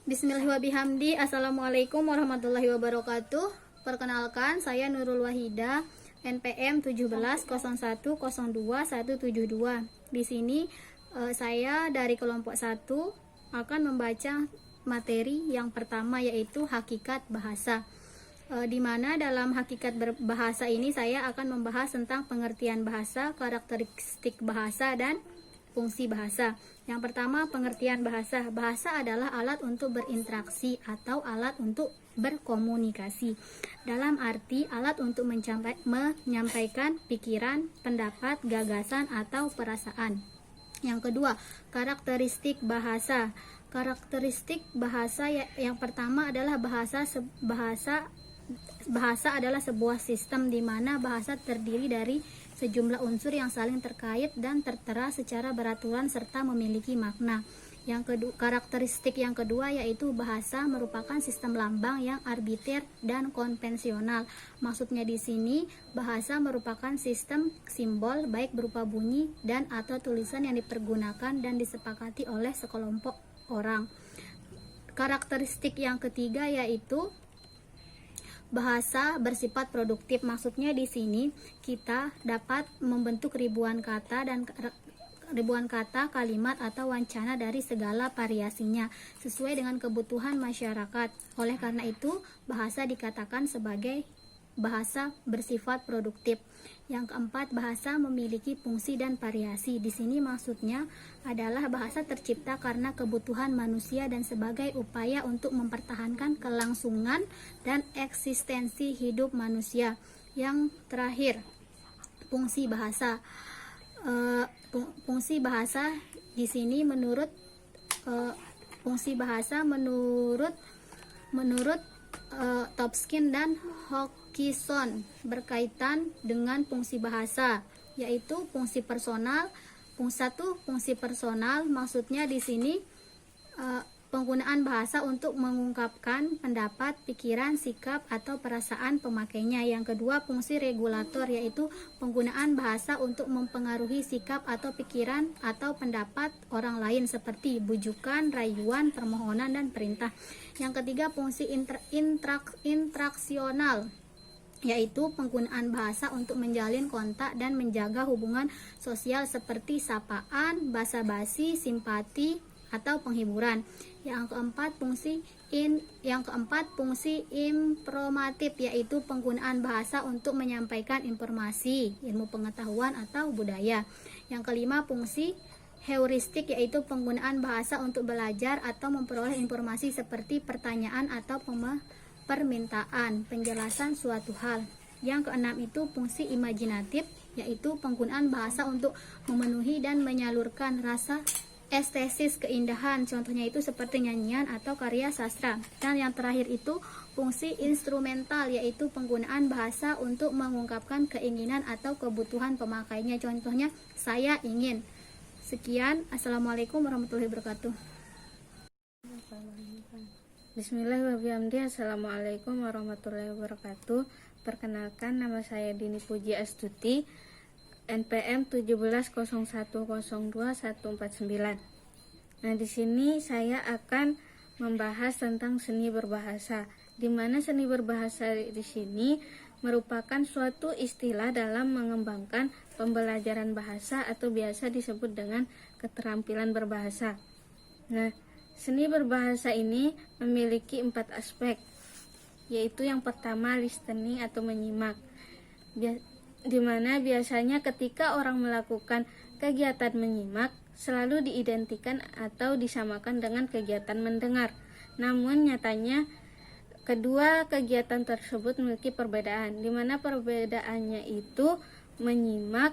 Bismillahirrahmanirrahim. Assalamualaikum warahmatullahi wabarakatuh. Perkenalkan, saya Nurul Wahida, NPM 1701021172. Di sini saya dari kelompok 1 akan membaca materi yang pertama, yaitu hakikat bahasa. Di mana dalam hakikat bahasa ini saya akan membahas tentang pengertian bahasa, karakteristik bahasa, dan fungsi bahasa. Yang pertama, pengertian bahasa. Bahasa adalah alat untuk berinteraksi atau alat untuk berkomunikasi. Dalam arti alat untuk menyampaikan pikiran, pendapat, gagasan, atau perasaan. Yang kedua, karakteristik bahasa. Karakteristik bahasa yang pertama adalah bahasa adalah sebuah sistem di mana bahasa terdiri dari sejumlah unsur yang saling terkait dan tertera secara beraturan serta memiliki makna. Karakteristik yang kedua yaitu bahasa merupakan sistem lambang yang arbiter dan konvensional. Maksudnya di sini bahasa merupakan sistem simbol baik berupa bunyi dan atau tulisan yang dipergunakan dan disepakati oleh sekelompok orang. Karakteristik yang ketiga yaitu bahasa bersifat produktif. Maksudnya di sini kita dapat membentuk ribuan kata, kalimat atau wancana dari segala variasinya sesuai dengan kebutuhan masyarakat. Oleh karena itu, bahasa dikatakan sebagai bahasa bersifat produktif. Yang keempat, bahasa memiliki fungsi dan variasi. Di sini maksudnya adalah bahasa tercipta karena kebutuhan manusia dan sebagai upaya untuk mempertahankan kelangsungan dan eksistensi hidup manusia. Yang terakhir, fungsi bahasa. Fungsi bahasa di sini menurut Topskin dan Hawkinson berkaitan dengan fungsi bahasa, yaitu fungsi personal. Fungsi personal maksudnya di sini penggunaan bahasa untuk mengungkapkan pendapat, pikiran, sikap, atau perasaan pemakainya. Yang kedua, fungsi regulator, yaitu penggunaan bahasa untuk mempengaruhi sikap atau pikiran atau pendapat orang lain seperti bujukan, rayuan, permohonan, dan perintah. Yang ketiga, fungsi intraksional, yaitu penggunaan bahasa untuk menjalin kontak dan menjaga hubungan sosial seperti sapaan, basa-basi, simpati, atau penghiburan. Yang keempat, fungsi informatif, yaitu penggunaan bahasa untuk menyampaikan informasi, ilmu pengetahuan, atau budaya. Yang kelima, fungsi heuristik, yaitu penggunaan bahasa untuk belajar atau memperoleh informasi seperti pertanyaan atau permintaan, penjelasan suatu hal. Yang keenam itu fungsi imajinatif, yaitu penggunaan bahasa untuk memenuhi dan menyalurkan rasa estesis keindahan, contohnya itu seperti nyanyian atau karya sastra. Dan yang terakhir itu fungsi instrumental, yaitu penggunaan bahasa untuk mengungkapkan keinginan atau kebutuhan pemakainya, contohnya saya ingin. Sekian, assalamualaikum warahmatullahi wabarakatuh. Bismillahirrahmanirrahim. Assalamualaikum warahmatullahi wabarakatuh. Perkenalkan, nama saya Dini Puji Astuti, NPM 1701021149. Nah, di sini saya akan membahas tentang seni berbahasa, di mana seni berbahasa di sini merupakan suatu istilah dalam mengembangkan pembelajaran bahasa atau biasa disebut dengan keterampilan berbahasa. Nah, seni berbahasa ini memiliki 4 aspek, yaitu yang pertama listening atau menyimak, di mana biasanya ketika orang melakukan kegiatan menyimak selalu diidentikan atau disamakan dengan kegiatan mendengar. Namun nyatanya kedua kegiatan tersebut memiliki perbedaan, di mana perbedaannya itu menyimak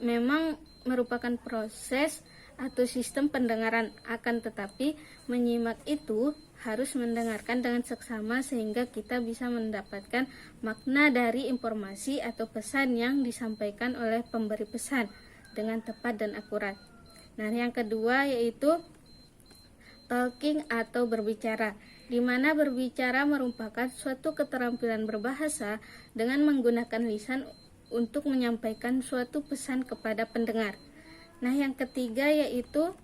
memang merupakan proses atau sistem pendengaran, akan tetapi menyimak itu harus mendengarkan dengan seksama sehingga kita bisa mendapatkan makna dari informasi atau pesan yang disampaikan oleh pemberi pesan dengan tepat dan akurat. Nah, yang kedua yaitu talking atau berbicara, di mana berbicara merupakan suatu keterampilan berbahasa dengan menggunakan lisan untuk menyampaikan suatu pesan kepada pendengar. Nah, yang ketiga yaitu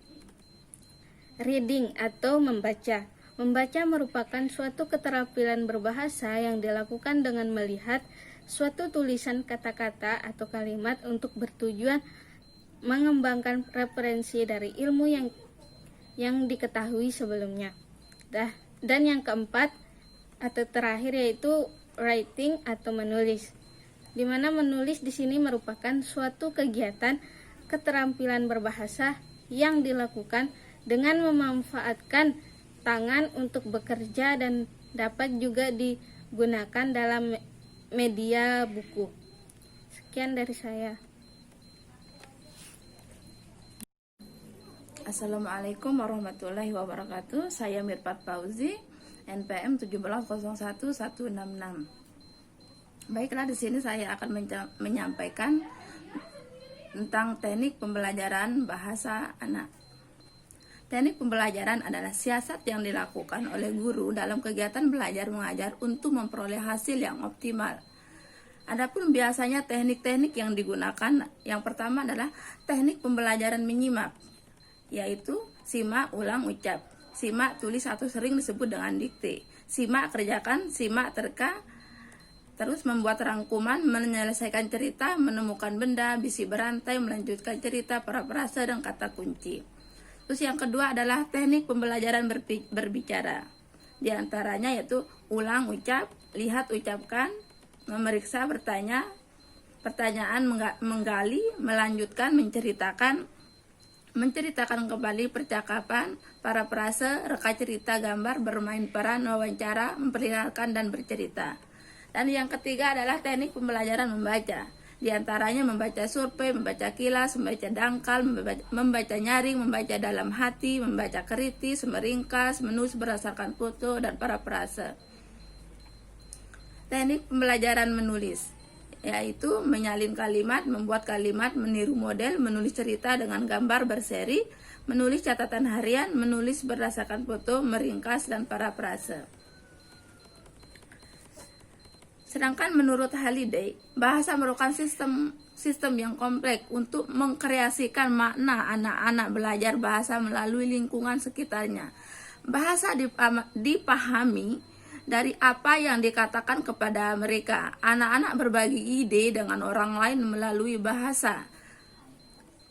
reading atau membaca, Membaca merupakan suatu keterampilan berbahasa yang dilakukan dengan melihat suatu tulisan kata-kata atau kalimat untuk bertujuan mengembangkan referensi dari ilmu yang diketahui sebelumnya. Dan yang keempat atau terakhir yaitu writing atau menulis, di mana menulis di sini merupakan suatu kegiatan keterampilan berbahasa yang dilakukan dengan memanfaatkan tangan untuk bekerja dan dapat juga digunakan dalam media buku. Sekian dari saya. Assalamualaikum warahmatullahi wabarakatuh. Saya Mirpat Fauzi, NPM 1701166. Baiklah, di sini saya akan menyampaikan tentang teknik pembelajaran bahasa anak. Teknik pembelajaran adalah siasat yang dilakukan oleh guru dalam kegiatan belajar mengajar untuk memperoleh hasil yang optimal. Adapun biasanya teknik-teknik yang digunakan, yang pertama adalah teknik pembelajaran menyimak, yaitu simak, ulang, ucap. Simak, tulis atau sering disebut dengan dikte. Simak, kerjakan, simak, terka, terus membuat rangkuman, menyelesaikan cerita, menemukan benda, bisi berantai, melanjutkan cerita, parafrase, dan kata kunci. Terus yang kedua adalah teknik pembelajaran berbicara. Di antaranya yaitu ulang, ucap, lihat, ucapkan, memeriksa, bertanya, pertanyaan, menggali, melanjutkan, menceritakan kembali percakapan, parafrase, reka cerita, gambar, bermain peran, wawancara, memperlihatkan, dan bercerita. Dan yang ketiga adalah teknik pembelajaran membaca. Di antaranya membaca survei, membaca kilas, membaca dangkal, membaca nyaring, membaca dalam hati, membaca kritis, meringkas, menulis berdasarkan foto, dan parafrase. Teknik pembelajaran menulis, yaitu menyalin kalimat, membuat kalimat, meniru model, menulis cerita dengan gambar berseri, menulis catatan harian, menulis berdasarkan foto, meringkas, dan parafrase. Sedangkan menurut Halliday, bahasa merupakan sistem yang kompleks untuk mengkreasikan makna anak-anak belajar bahasa melalui lingkungan sekitarnya. Bahasa dipahami dari apa yang dikatakan kepada mereka. Anak-anak berbagi ide dengan orang lain melalui bahasa.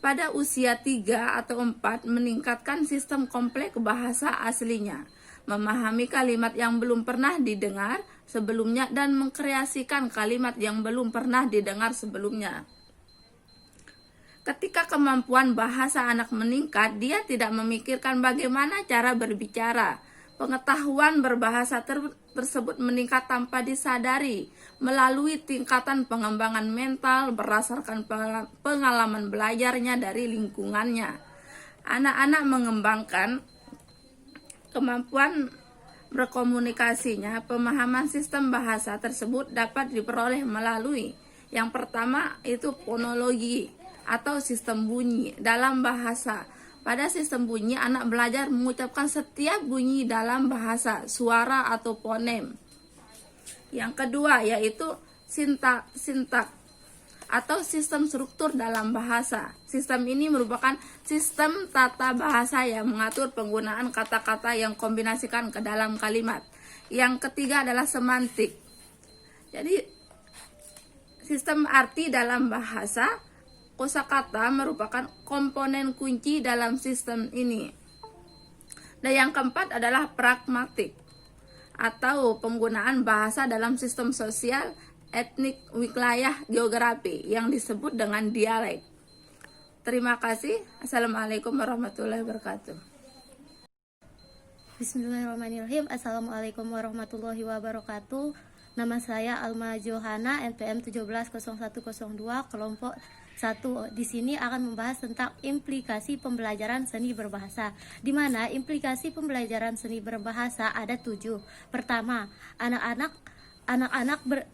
Pada usia 3 atau 4 meningkatkan sistem kompleks bahasa aslinya, memahami kalimat yang belum pernah didengar sebelumnya dan mengkreasikan kalimat yang belum pernah didengar sebelumnya. Ketika kemampuan bahasa anak meningkat, dia tidak memikirkan bagaimana cara berbicara. Pengetahuan berbahasa tersebut meningkat tanpa disadari melalui tingkatan pengembangan mental berdasarkan pengalaman belajarnya dari lingkungannya. Anak-anak mengembangkan kemampuan berkomunikasinya. Pemahaman sistem bahasa tersebut dapat diperoleh melalui yang pertama itu fonologi atau sistem bunyi dalam bahasa. Pada sistem bunyi, anak belajar mengucapkan setiap bunyi dalam bahasa, suara atau fonem. Yang kedua yaitu sintak atau sistem struktur dalam bahasa. Sistem ini merupakan sistem tata bahasa yang mengatur penggunaan kata-kata yang kombinasikan ke dalam kalimat. Yang ketiga adalah semantik. Jadi sistem arti dalam bahasa, kosakata merupakan komponen kunci dalam sistem ini. Dan yang keempat adalah pragmatik atau penggunaan bahasa dalam sistem sosial, etnik, wilayah, geografi yang disebut dengan dialek. Terima kasih. Assalamualaikum warahmatullahi wabarakatuh. Bismillahirrahmanirrahim. Assalamualaikum warahmatullahi wabarakatuh. Nama saya Alma Johana, NPM 170102, kelompok 1. Di sini akan membahas tentang implikasi pembelajaran seni berbahasa, di mana implikasi pembelajaran seni berbahasa ada 7. Pertama, anak-anak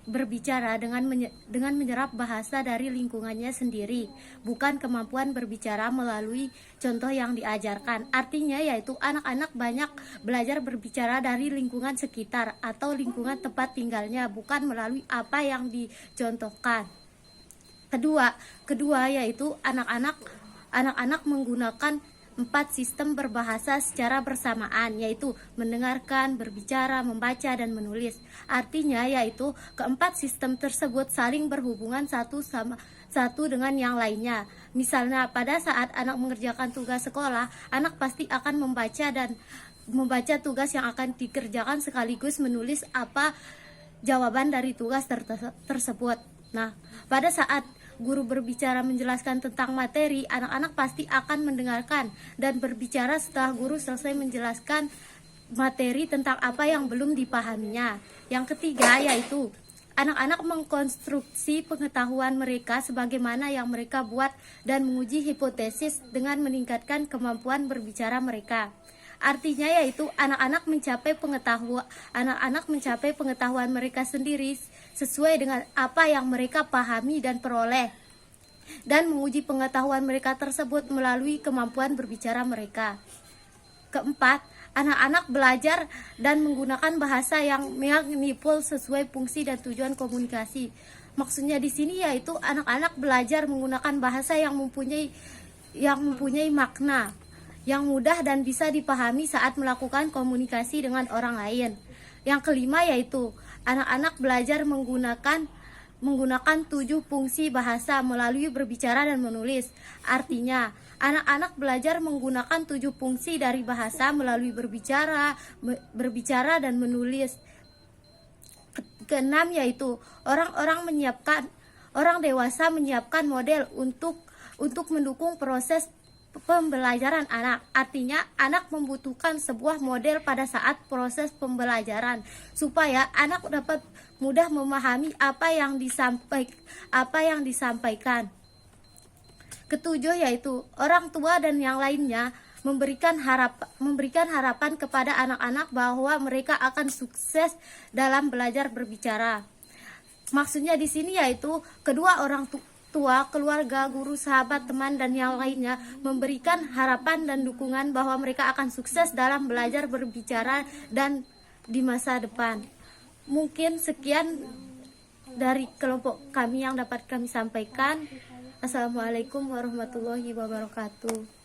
berbicara dengan menyerap bahasa dari lingkungannya sendiri, bukan kemampuan berbicara melalui contoh yang diajarkan. Artinya yaitu anak-anak banyak belajar berbicara dari lingkungan sekitar atau lingkungan tempat tinggalnya, bukan melalui apa yang dicontohkan. Kedua yaitu anak-anak menggunakan 4 sistem berbahasa secara bersamaan, yaitu mendengarkan, berbicara, membaca, dan menulis. Artinya yaitu keempat sistem tersebut saling berhubungan satu dengan yang lainnya. Misalnya pada saat anak mengerjakan tugas sekolah, anak pasti akan membaca tugas yang akan dikerjakan sekaligus menulis apa jawaban dari tugas tersebut. Nah, pada saat guru berbicara menjelaskan tentang materi, anak-anak pasti akan mendengarkan dan berbicara setelah guru selesai menjelaskan materi tentang apa yang belum dipahaminya. Yang ketiga yaitu anak-anak mengkonstruksi pengetahuan mereka sebagaimana yang mereka buat dan menguji hipotesis dengan meningkatkan kemampuan berbicara mereka. Artinya yaitu anak-anak mencapai pengetahuan mereka sendiri sesuai dengan apa yang mereka pahami dan peroleh, dan menguji pengetahuan mereka tersebut melalui kemampuan berbicara mereka. Keempat, anak-anak belajar dan menggunakan bahasa yang meaningful sesuai fungsi dan tujuan komunikasi. Maksudnya di sini yaitu anak-anak belajar menggunakan bahasa yang mempunyai makna, yang mudah dan bisa dipahami saat melakukan komunikasi dengan orang lain. Yang kelima yaitu anak-anak belajar menggunakan 7 fungsi bahasa melalui berbicara dan menulis. Artinya, anak-anak belajar menggunakan 7 fungsi dari bahasa melalui berbicara dan menulis. Keenam yaitu orang dewasa menyiapkan model untuk mendukung proses pembelajaran anak. Artinya anak membutuhkan sebuah model pada saat proses pembelajaran supaya anak dapat mudah memahami apa yang disampaikan. Ketujuh yaitu orang tua dan yang lainnya memberikan harapan kepada anak-anak bahwa mereka akan sukses dalam belajar berbicara. Maksudnya di sini yaitu kedua orang tua, keluarga, guru, sahabat, teman, dan yang lainnya memberikan harapan dan dukungan bahwa mereka akan sukses dalam belajar berbicara dan di masa depan. Mungkin sekian dari kelompok kami yang dapat kami sampaikan. Assalamualaikum warahmatullahi wabarakatuh.